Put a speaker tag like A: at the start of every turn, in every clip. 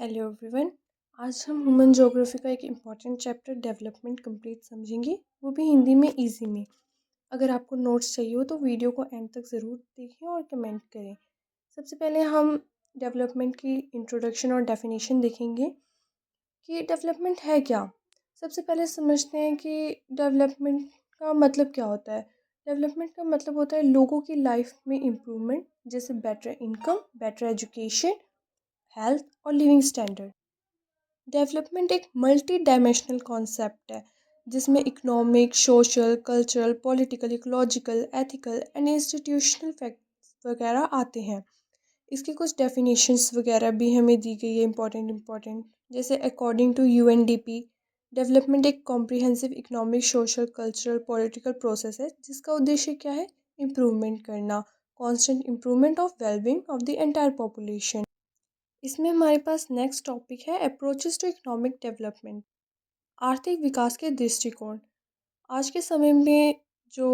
A: Hello everyone. आज हम human geography का एक इम्पॉर्टेंट चैप्टर डेवलपमेंट कंप्लीट समझेंगे, वो भी हिंदी में इजी में। अगर आपको नोट्स चाहिए हो तो वीडियो को एंड तक ज़रूर देखें और कमेंट करें। सबसे पहले हम डेवलपमेंट की इंट्रोडक्शन और डेफिनेशन देखेंगे कि डेवलपमेंट है क्या। सबसे पहले समझते हैं कि डेवलपमेंट का मतलब क्या होता है। डेवलपमेंट का मतलब होता है लोगों की लाइफ में इम्प्रूवमेंट, जैसे better income, better education, health और लिविंग स्टैंडर्ड। डेवलपमेंट एक मल्टी डायमेंशनल कॉन्सेप्ट है जिसमें economic, social, cultural, political, ecological, ethical and institutional facts वगैरह आते हैं। इसकी कुछ डेफिनेशंस वगैरह भी हमें दी गई है इम्पोर्टेंट, जैसे अकॉर्डिंग टू यूएनडीपी डेवलपमेंट एक comprehensive economic, social, cultural, political process है जिसका उद्देश्य क्या है, इम्प्रूवमेंट करना, constant improvement of wellbeing of the entire population. इसमें हमारे पास नेक्स्ट टॉपिक है अप्रोचेस टू इकोनॉमिक डेवलपमेंट, आर्थिक विकास के दृष्टिकोण। आज के समय में जो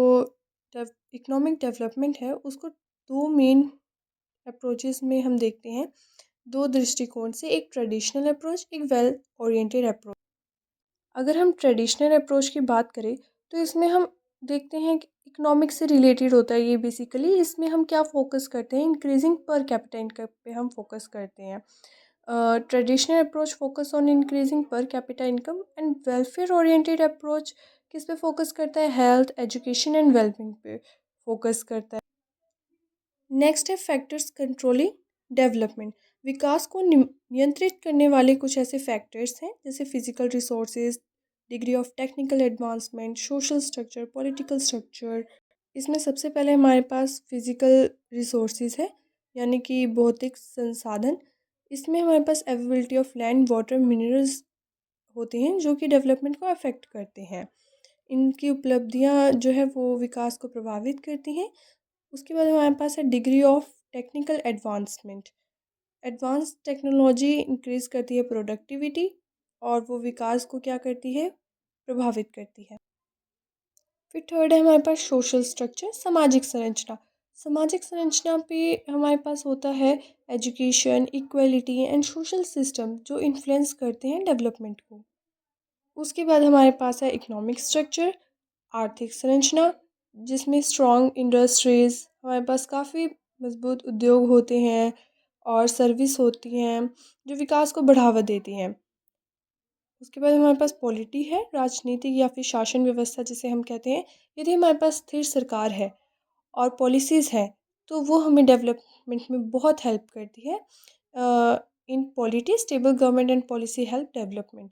A: इकोनॉमिक डेवलपमेंट है उसको दो मेन अप्रोचेस में हम देखते हैं, दो दृष्टिकोण से, एक ट्रेडिशनल अप्रोच, एक वेल ओरिएंटेड अप्रोच। अगर हम ट्रेडिशनल अप्रोच की बात करें तो इसमें हम देखते हैं कि इकोनॉमिक से रिलेटेड होता है ये बेसिकली। इसमें हम क्या फोकस करते हैं, इंक्रीजिंग पर कैपिटा इनकम पे हम फोकस करते हैं। Traditional approach focus on increasing per capita income and welfare oriented approach किस पे फोकस करता है, हेल्थ, एजुकेशन एंड वेलबींग पे फोकस करता है। नेक्स्ट है फैक्टर्स कंट्रोलिंग डेवलपमेंट। विकास को नियंत्रित करने वाले कुछ ऐसे फैक्टर्स हैं जैसे physical resources, degree of technical advancement, social structure, political structure. इसमें सबसे पहले हमारे पास फिजिकल रिसोर्सेज है, यानी कि भौतिक संसाधन। इसमें हमारे पास availability of land, water, minerals होते हैं जो कि डेवलपमेंट को अफेक्ट करते हैं। इनकी उपलब्धियां जो है वो विकास को प्रभावित करती हैं। उसके बाद हमारे पास है degree of technical advancement. Advance technology increase करती है प्रोडक्टिविटी और वो विकास को क्या करती है, प्रभावित करती है। फिर थर्ड है हमारे पास सोशल स्ट्रक्चर, सामाजिक संरचना। सामाजिक संरचना पे हमारे पास होता है education, equality and social system जो इन्फ्लुएंस करते हैं डेवलपमेंट को। उसके बाद हमारे पास है इकोनॉमिक स्ट्रक्चर, आर्थिक संरचना, जिसमें स्ट्रॉन्ग इंडस्ट्रीज़, हमारे पास काफ़ी मजबूत उद्योग होते हैं और सर्विस होती हैं जो विकास को बढ़ावा देती हैं। उसके बाद हमारे पास पॉलिटी है, राजनीतिक या फिर शासन व्यवस्था जिसे हम कहते हैं। यदि हमारे पास स्थिर सरकार है और पॉलिसीज़ हैं तो वो हमें डेवलपमेंट में बहुत हेल्प करती है। In polity stable government and policy help development.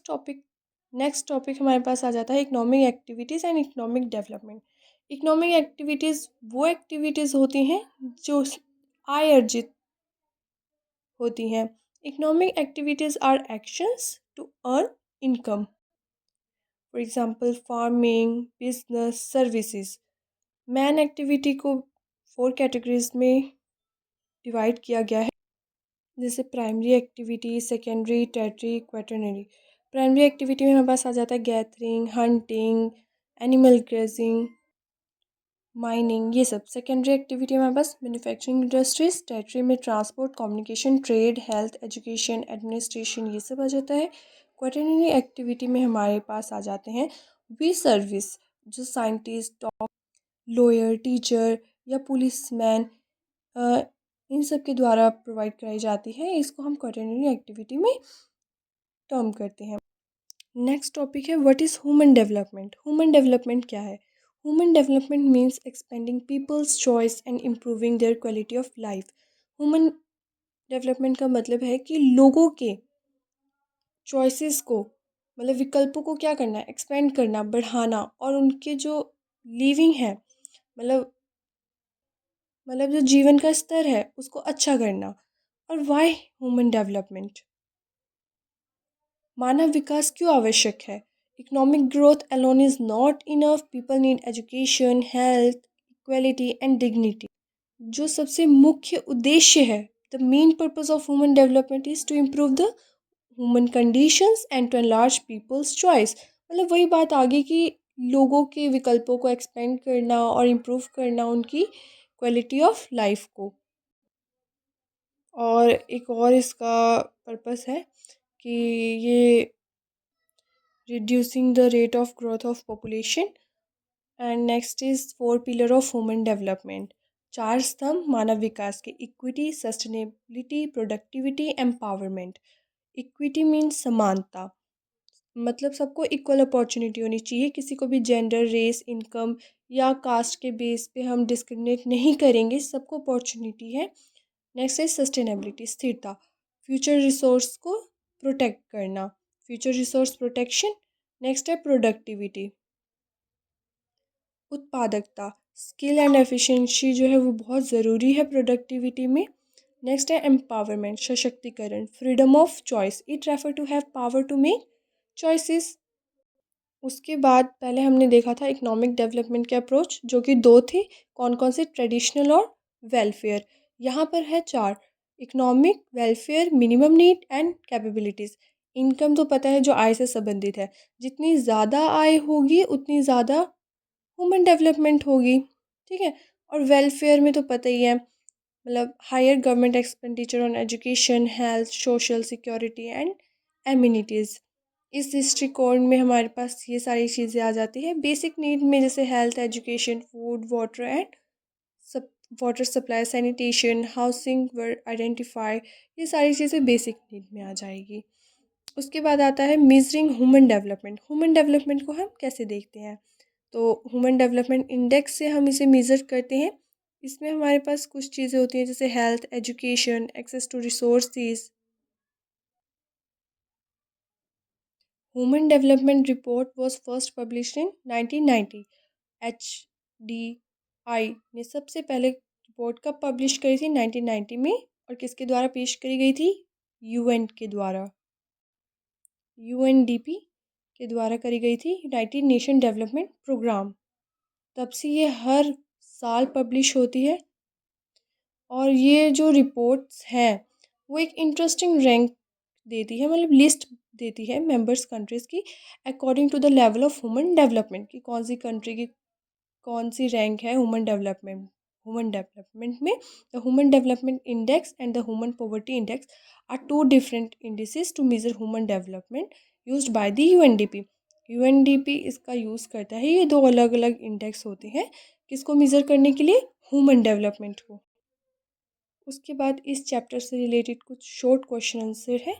A: Topic next topic हमारे पास आ जाता है economic activities and economic development. Economic activities वो एक्टिविटीज़ होती हैं जो आय अर्जित होती हैं। Economic activities are actions to earn income, for example farming, business, services. Main activity को फोर कैटेगरीज में डिवाइड किया गया है, जैसे primary activity, secondary, tertiary, quaternary. Primary activity में हमारे पास आ जाता है gathering, hunting, animal grazing, mining, ये सब। सेकेंडरी एक्टिविटी में हमारे पास मैन्युफैक्चरिंग इंडस्ट्रीज, टर्टरी में transport, communication, trade, health, education, administration, ये सब आ जाता है। क्वेटरनरी एक्टिविटी में हमारे पास आ जाते हैं वी सर्विस, जो साइंटिस्ट, डॉक्टर, लॉयर, टीचर या पुलिसमैन, इन सब के द्वारा प्रोवाइड कराई जाती है। इसको हम क्वेटरनरी एक्टिविटी में टर्म करते हैं। नेक्स्ट टॉपिक है what is human development. Human development क्या है। Human development means expanding people's choice and improving there quality of life. Human development का मतलब है कि लोगों के चॉइसेस को, मतलब विकल्पों को क्या करना है, एक्सपेंड करना, बढ़ाना, और उनके जो लिविंग है, मतलब जो जीवन का स्तर है उसको अच्छा करना। और वाई ह्यूमन डेवलपमेंट, मानव विकास क्यों आवश्यक है। Economic growth alone is not enough, people need education, health, equality and dignity. जो सबसे मुख्य उद्देश्य है, the main purpose of human development is to improve the human conditions and to enlarge people's choice. मतलब वही बात आ गई कि लोगों के विकल्पों को एक्सपेंड करना और इम्प्रूव करना उनकी क्वालिटी ऑफ लाइफ को। और एक और इसका पर्पस है कि ये reducing the rate of growth of population. And next is 4 pillar of human development. 4 स्तंभ मानव विकास के: equity, sustainability, productivity, empowerment. Equity means समानता, मतलब सबको इक्वल अपॉर्चुनिटी होनी चाहिए, किसी को भी जेंडर, रेस, इनकम या कास्ट के बेस पे हम डिस्क्रिमिनेट नहीं करेंगे, सबको अपॉर्चुनिटी है। नेक्स्ट है सस्टेनेबिलिटी, स्थिरता, फ्यूचर रिसोर्स को प्रोटेक्ट करना, फ्यूचर रिसोर्स प्रोटेक्शन। नेक्स्ट है प्रोडक्टिविटी, उत्पादकता, स्किल एंड एफिशिएंसी जो है वो बहुत ज़रूरी है प्रोडक्टिविटी में। नेक्स्ट है एम्पावरमेंट, सशक्तिकरण, freedom of choice, it refer to have power to make choices. उसके बाद पहले हमने देखा था इकोनॉमिक डेवलपमेंट के अप्रोच, जो कि 2 थे। कौन कौन से? ट्रेडिशनल और वेलफेयर। यहाँ पर है 4: economic, welfare, minimum need and capabilities. Income तो पता है जो आय से संबंधित है, जितनी ज़्यादा आय होगी उतनी ज़्यादा ह्यूमन डेवलपमेंट होगी, ठीक है। और वेलफेयर में तो पता ही है, मतलब higher government expenditure on education, health, social security and amenities. इस दृष्टिकोण में हमारे पास ये सारी चीज़ें आ जाती हैं। बेसिक नीड में जैसे health, education, food, water and सब वाटर सप्लाई, सैनिटेशन, हाउसिंग वर आइडेंटिफाई, ये सारी चीज़ें बेसिक नीड में आ जाएगी। उसके बाद आता है measuring human development. Human development को हम कैसे देखते हैं? तो ह्यूमन डेवलपमेंट इंडेक्स से हम इसे मेज़र करते हैं। इसमें हमारे पास कुछ चीज़ें होती हैं जैसे health, education, access to resources. Human development report was first published in 1990। HDI ने सबसे पहले रिपोर्ट कब पब्लिश करी थी? 1990 में। और किसके द्वारा पेश करी गई थी? UN के द्वारा, UNDP के द्वारा करी गई थी, यूनाइटेड नेशन डेवलपमेंट प्रोग्राम। तब से ये हर साल पब्लिश होती है। और ये जो रिपोर्ट्स हैं वो एक इंटरेस्टिंग रैंक देती है, मतलब लिस्ट देती है मेंबर्स कंट्रीज़ की according to the level of human development, कि कौन सी कंट्री की कौन सी रैंक है ह्यूमन डेवलपमेंट में। The human development index and the human poverty index are 2 different indices to measure human development used by the UNDP. UNDP इसका use करता है। ये 2 अलग अलग इंडेक्स होते हैं किसको मेज़र करने के लिए? ह्यूमन डेवलपमेंट को। उसके बाद इस चैप्टर से रिलेटेड कुछ शॉर्ट क्वेश्चन आंसर है,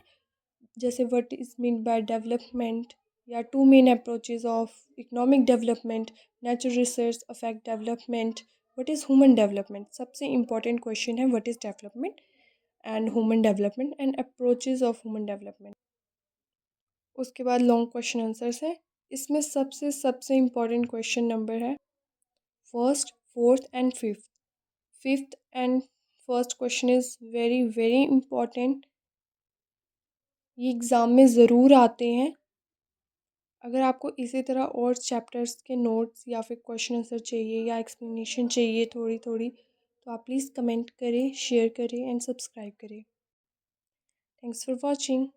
A: जैसे what is mean by development, या 2 main approaches of economic development, natural resource affect development, what is human development. सबसे इंपॉर्टेंट क्वेश्चन है what is development and human development and approaches of human development. उसके बाद long question answers है। इसमें सबसे सबसे important question number है first, fourth and fifth. Fifth and first question is very very important, ये exam में ज़रूर आते हैं। अगर आपको इसी तरह और चैप्टर्स के नोट्स या फिर क्वेश्चन आंसर चाहिए या एक्सप्लेनेशन चाहिए थोड़ी थोड़ी, तो आप प्लीज़ कमेंट करें, शेयर करें एंड सब्सक्राइब करें। Thanks for watching.